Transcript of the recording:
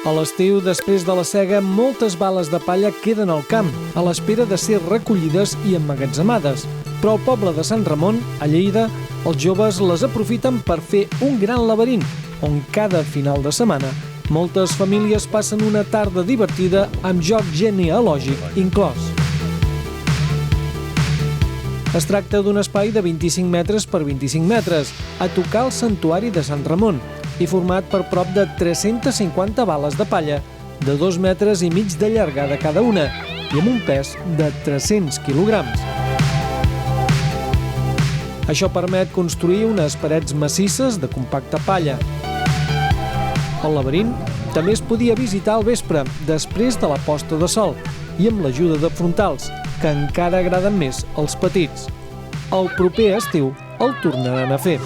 A l'estiu, després de la sega, moltes bales de palla queden al camp, a l'espera de ser recollides i emmagatzemades. Però al poble de Sant Ramon, a Lleida, els joves les aprofiten per fer un gran laberint, on cada final de setmana moltes famílies passen una tarda divertida amb joc genealògic inclòs. Es tracta d'un espai de 25 metres per 25 metres, a tocar el santuari de Sant Ramon, i format per prop de 350 bales de palla, de 2,5 metres de llargada cada una, i amb un pes de 300 quilograms. Això permet construir unes parets massisses de compacta palla. El laberint també es podia visitar al vespre, després de la posta de sol, i amb l'ajuda de frontals, que encara agraden més als petits. El proper estiu el tornaran a fer.